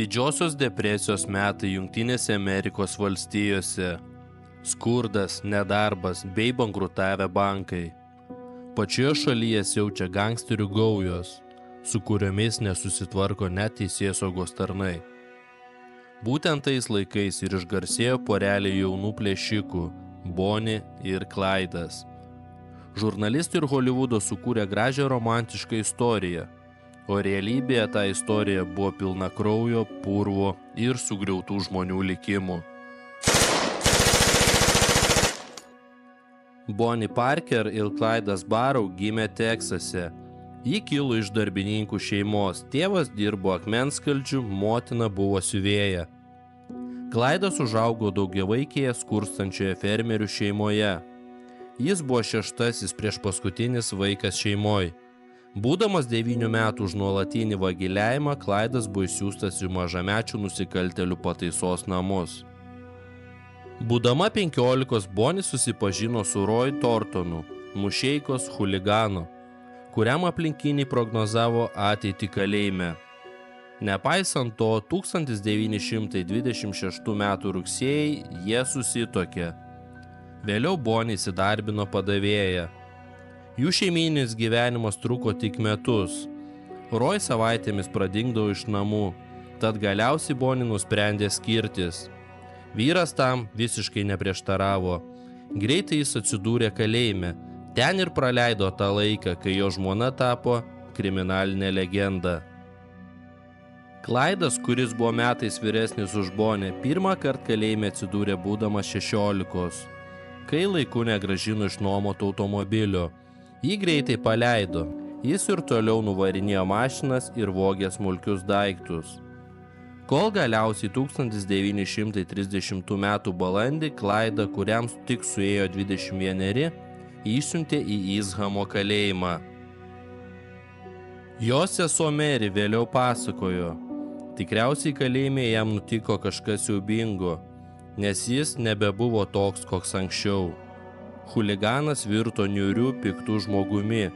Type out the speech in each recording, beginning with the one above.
Didžiosios depresijos metai Jungtinėse Amerikos valstijose. Skurdas, nedarbas bei bankrutavę bankai. Pačioje šalyje siaučia gangsterių gaujos, su kuriomis nesusitvarko net teisėsaugos tarnai. Būtent tais laikais ir išgarsėjo porelė jaunų plėšikų Bonnie ir Clydas. Žurnalistai ir Holivudo sukūrė gražią romantišką istoriją, o realybėje ta istorija buvo pilna kraujo, purvo ir sugriautų žmonių likimų. Bonnie Parker ir Clydas Barrow gimė Teksase. Ji kilo iš darbininkų šeimos, tėvas dirbo akmenskaldžiu, motina buvo siuvėja. Clydas užaugo daugiavaikėje skurstančioje fermerių šeimoje. Jis buvo šeštasis prieš paskutinis vaikas šeimoje. Būdamas 9 metų už nuolatinį vagiliavimą, Clydas buvo išsiųstas į mažamečių nusikaltėlių pataisos namus. Būdama 15, Bonnie susipažino su Roy Thorntonu, mušeikos chuliganu, kuriam aplinkiniai prognozavo ateitį kalėjime. Nepaisant to, 1926 m. rugsėjį jie susituokė. Vėliau Bonnie įsidarbino padavėja. Jų šeimyninis gyvenimas truko tik metus. Roy savaitėmis pradingdavo iš namų, tad galiausiai Bonnie nusprendė skirtis. Vyras tam visiškai neprieštaravo. Greitai jis atsidūrė kalėjime. Ten ir praleido tą laiką, kai jo žmona tapo kriminalinė legenda. Clydas, kuris buvo metais vyresnis už Bonnie, pirmą kartą kalėjime atsidūrė būdamas 16, kai laiku negrąžino išnuomoto automobilio. Jį greitai paleido. Jis ir toliau nuvarinėjo mašinas ir vogė smulkius daiktus. Kol galiausiai 1930 m. balandį Clydą, kuriam tik suėjo 21, išsiuntė į Easthamo kalėjimą. Jo sesuo Mary vėliau pasakojo, tikriausiai kalėjime jam nutiko kažkas siaubingo, nes jis nebebuvo toks, koks anksčiau. Chuliganas virto niūriu, piktų žmogumi,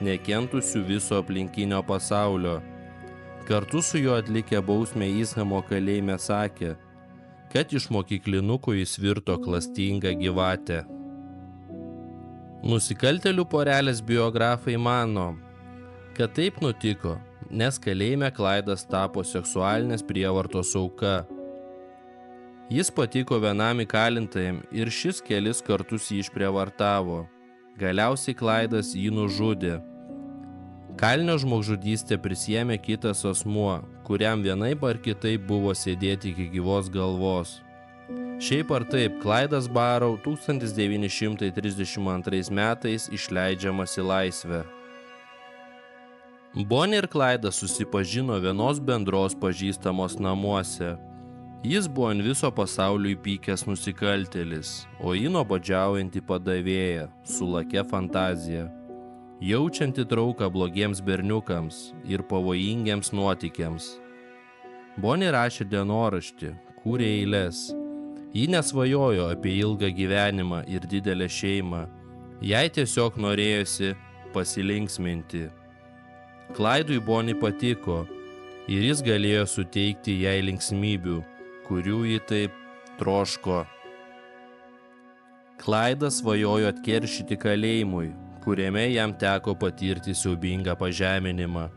nekentusiu viso aplinkinio pasaulio. Kartu su juo atlikę bausmę Easthamo kalėjime sakė, kad iš mokyklinuko jis virto klastingą gyvatę. Nusikaltėlių porelės biografai mano, kad taip nutiko, nes kalėjime Clydas tapo seksualinės prievartos auka. Jis patiko vienam įkalintajam ir šis kelis kartus jį išprievartavo. Galiausiai Clydas jį nužudė. Kalinio žmogžudystę prisiėmė kitas asmuo, kuriam vienaip ar kitaip buvo sėdėti iki gyvos galvos. Šiaip ar taip, Clydas Barrow 1932 metais išleidžiamas į laisvę. Bonnie ir Clydas susipažino vienos bendros pažįstamos namuose. Jis buvo ant viso pasaulio įpykęs nusikaltėlis, o ji nuobodžiaujanti padavėja su lakia fantazija, jaučianti trauką blogiems berniukams ir pavojingiems nuotykiams. Bonnie rašė dienoraštį, kūrė eiles. Ji nesvajojo apie ilgą gyvenimą ir didelę šeimą. Jai tiesiog norėjosi pasilinksminti. Clydui Bonnie patiko ir jis galėjo suteikti jai linksmybių, kurių ji taip troško. Clydas svajojo atkeršyti kalėjimui, kuriame jam teko patirti siaubingą pažeminimą.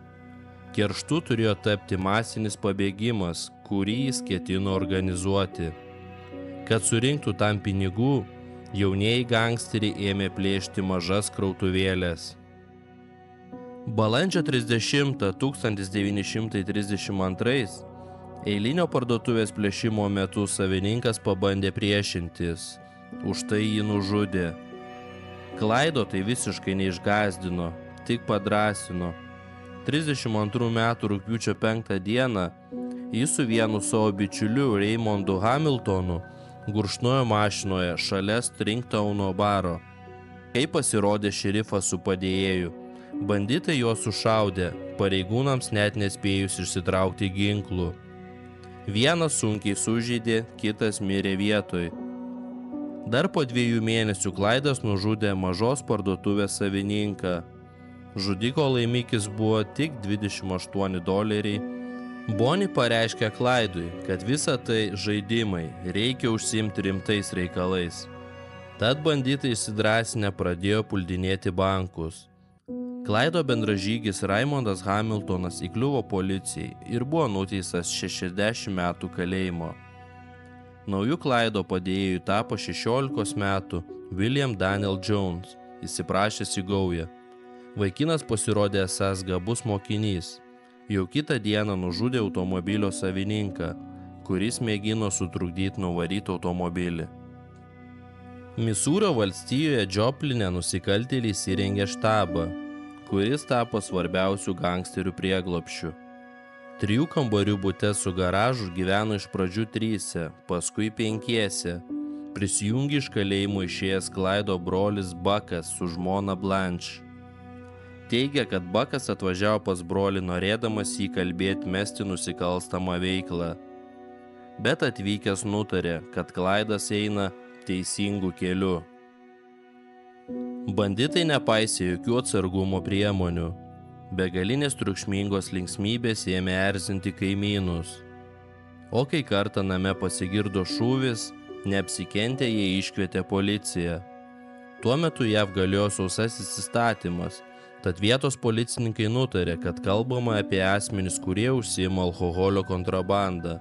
Kerštu turėjo tapti masinis pabėgimas, kurį jis ketino organizuoti. Kad surinktų tam pinigų, jaunieji gangsteriai ėmė plėšti mažas krautuvėlės. Balandžio 30 1932 eilinio parduotuvės plėšimo metu savininkas pabandė priešintis, už tai jį nužudė. Clydo tai visiškai neišgazdino, tik padrąsino. 32 metų rugpjūčio 5 dieną jis su vienu savo bičiuliu Raymondu Hamiltonu gurkšnojo mašinoje šalia Stringtowno baro. Kai pasirodė šerifas su padėjėju, banditai juos sušaudė, pareigūnams net nespėjus išsitraukti ginklų. Vienas sunkiai sužeidė, kitas mirė vietoj. Dar po 2 mėnesių Clydas nužudė mažos parduotuvės savininką. Žudiko laimikis buvo tik $28. Bonnie pareiškė Clyde'ui, kad visa tai žaidimai, reikia užsiimti rimtais reikalais. Tad banditai įsidrąsinę pradėjo puldinėti bankus. Clyde'o bendražygis Raimondas Hamiltonas įkliuvo policijai ir buvo nuteistas 60 metų kalėjimo. Nauju Clyde'o padėjėju tapo 16 metų William Daniel Jones, įsiprašęs į gaują. Vaikinas pasirodė esąs gabus mokinys. Jau kitą dieną nužudė automobilio savininką, kuris mėgino sutrukdyti nuvaryti automobilį. Misūrio valstijoje Džopline nusikaltėliai įsirengė štabą, kuris tapo svarbiausių gangsterių prieglobsčiu. 3 kambarių bute su garažu gyveno iš pradžių 3, paskui 5. Prisijungė iš kalėjimo išėjęs Clyde'o brolis Buckas su žmona Blanche. Teigia, kad Buckas atvažiavo pas brolį norėdamas jį kalbėti mesti nusikalstamą veiklą. Bet atvykęs nutarė, kad Clyde'as eina teisingu keliu. Banditai nepaisė jokių atsargumo priemonių. Begalinės triukšmingos linksmybės ėmė erzinti kaimynus. O kai kartą name pasigirdo šūvis, neapsikentę jie iškvietė policiją. Tuo metu JAV galiojo sausasis įstatymas, tad vietos policininkai nutarė, kad kalbama apie asmenis, kurie užsiima alkoholio kontrabandą.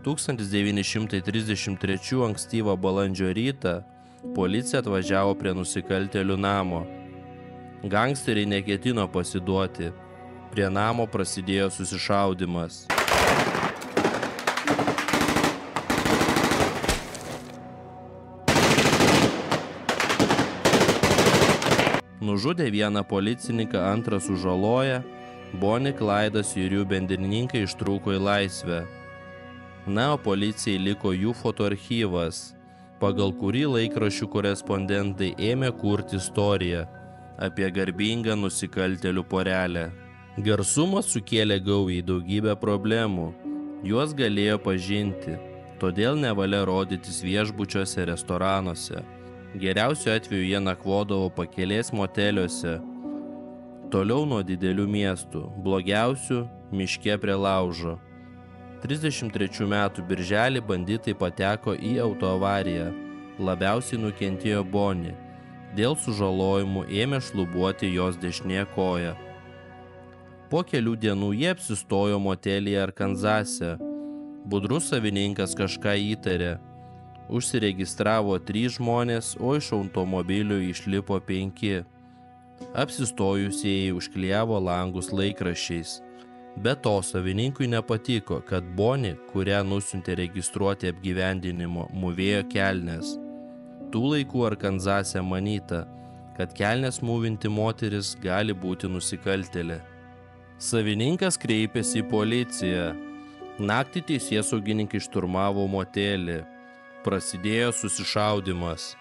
1933 ankstyvą balandžio rytą policija atvažiavo prie nusikaltėlių namo. Gangsteriai neketino pasiduoti. Prie namo prasidėjo susišaudymas. Nužudė vieną policininką, antrą sužaloja, Bonnie, Clyde'as ir jų bendrininkai ištrūko į laisvę. Na, o policijai liko jų fotoarchyvas, pagal kurį laikraščių korespondentai ėmė kurti istoriją apie garbingą nusikaltėlių porelę. Garsumas sukėlė gaujai daugybę problemų, juos galėjo pažinti, todėl nevalia rodytis viešbučiuose, restoranuose. Geriausiu atveju jie nakvodavo pakelės moteliuose, toliau nuo didelių miestų, blogiausių miške prie laužo. 33 metų birželį banditai pateko į autoavariją, labiausiai nukentėjo Bonnie, dėl sužalojimų ėmė šlubuoti jos dešinė koja. Po kelių dienų jie apsistojo motelyje Arkanzase. Budrus savininkas kažką įtarė. Užsiregistravo 3 žmonės, o iš automobilių išlipo 5. Apsistojusieji užklijavo langus laikraščiais. Be to, savininkui nepatiko, kad Bonnie, kurią nusiuntė registruoti apgyvendinimo, mūvėjo kelnes. Tų laikų Arkanzase manyta, kad kelnes mūvinti moteris gali būti nusikaltėlė. Savininkas kreipėsi į policiją. Naktį teisėsaugininkai šturmavo motelį. Prasidėjo susišaudymas.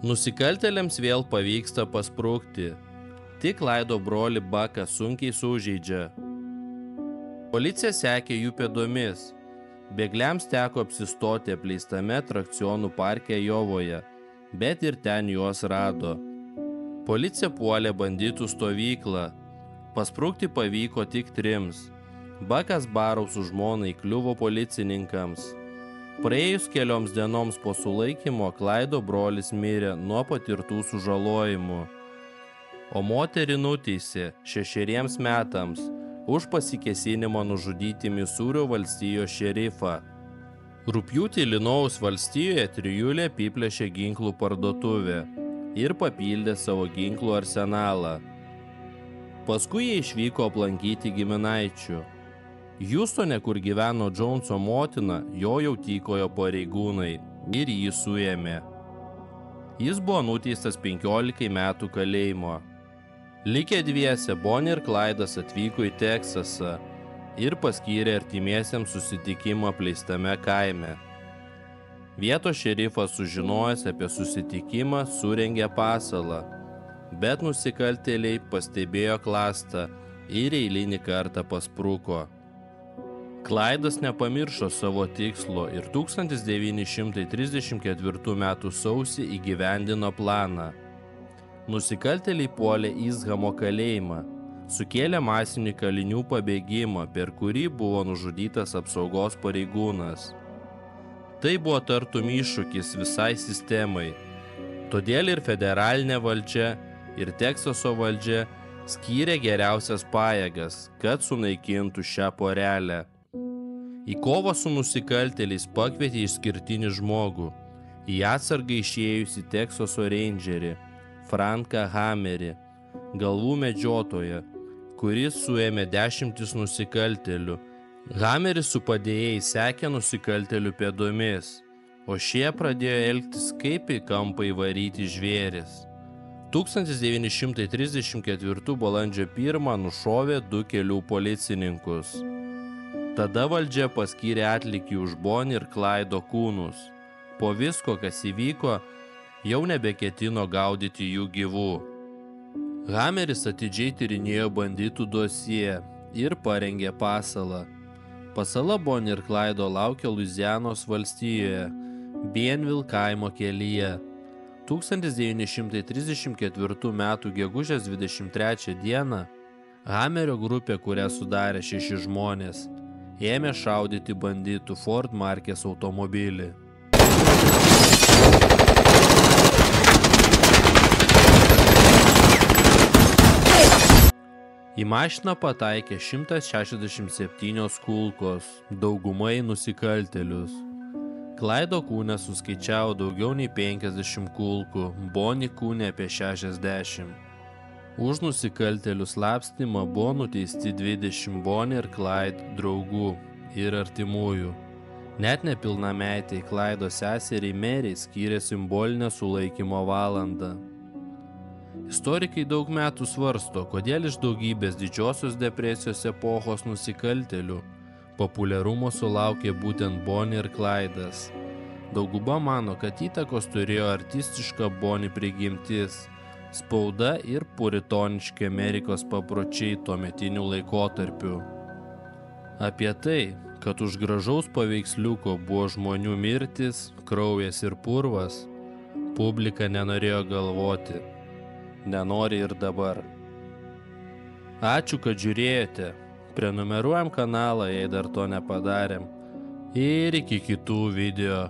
Nusikaltėliams vėl pavyksta pasprukti. Tik Clyde'o brolį Bucką sunkiai sužeidžia. Policija sekė jų pėdomis. Bėgliams teko apsistoti apleistame atrakcionų parke Jovoje, bet ir ten juos rado. Policija puolė banditų stovyklą. Pasprukti pavyko tik 3. Buckas Barrow su žmona įkliuvo policininkams. Praėjus kelioms dienoms po sulaikymo, Clyde'o brolis mirė nuo patirtų sužalojimų, o moterį nuteisė 6 metams už pasikėsinimą nužudyti Misūrio valstijos šerifą. Rugpjūtį Ilinojaus valstijoje trijulė apiplėšė ginklų parduotuvę ir papildė savo ginklų arsenalą. Paskui jie išvyko aplankyti giminaičių. Hjustone, kur gyveno Joneso motina, jo jau tykojo pareigūnai ir jį suėmė. Jis buvo nuteistas 15 metų kalėjimo. Likę dviese, Bonnie ir Clyde'as atvyko į Teksasą ir paskyrė artimiesiems susitikimą apleistame kaime. Vietos šerifas, sužinojęs apie susitikimą, surengė pasalą, bet nusikaltėliai pastebėjo klastą ir eilinį kartą paspruko. Clyde'as nepamiršo savo tikslo ir 1934 m. sausį įgyvendino planą. Nusikaltėliai puolė Ishamo kalėjimą, sukėlė masinį kalinių pabėgimą, per kurį buvo nužudytas apsaugos pareigūnas. Tai buvo tartum iššūkis visai sistemai. Todėl ir federalinė valdžia, ir Teksaso valdžia skyrė geriausias pajėgas, kad sunaikintų šią porelę. Į kovą su nusikaltėliais pakvietė išskirtinį žmogų, į atsargą išėjusį Teksaso reingerį, Franką Hamerį, galvų medžiotoją, kuris suėmė 10 nusikaltėlių. Hameris su padėjėjais sekė nusikaltėlių pėdomis, o šie pradėjo elgtis kaip į kampą įvaryti žvėris. 1934 balandžio 1 nušovė 2 kelių policininkus. Tada valdžia paskyrė atlygį už Bonnie ir Clydo kūnus. Po visko, kas įvyko, jau nebeketino gaudyti jų gyvų. Hameris atidžiai tyrinėjo banditų dosiją ir parengė pasalą. Pasala Bonnie ir Clydo laukia Luizianos valstijoje, Bienville kaimo kelyje. 1934 m. gegužės 23 d. Hamerio grupė, kurią sudarė 6 žmonės, ėmė šaudyti banditų Ford markės automobilį. Į mašiną pataikė 167 kulkos, daugumai nusikaltėlius. Clydo kūne suskaičiavo daugiau nei 50 kulkų, Bonnie kūne apie 60. Už nusikaltėlių slapstymą buvo nuteisti 20 Bonnie ir Clyde draugų ir artimųjų. Net nepilnametei Clydo seseriai Mary skyrė simbolinę sulaikymo valandą. Istorikai daug metų svarsto, kodėl iš daugybės didžiosios depresijos epochos nusikaltėlių populiarumo sulaukė būtent Bonnie ir Clydas. Dauguma mano, kad įtakos turėjo artistiška Bonnie prigimtis, spauda ir puritoniški Amerikos papročiai tuometiniu laikotarpiu. Apie tai, kad už gražaus paveiksliuko buvo žmonių mirtis, kraujas ir purvas, publika nenorėjo galvoti. Nenori ir dabar. Ačiū, kad žiūrėjote. Prenumeruojam kanalą, jei dar to nepadarėm. Ir iki kitų video.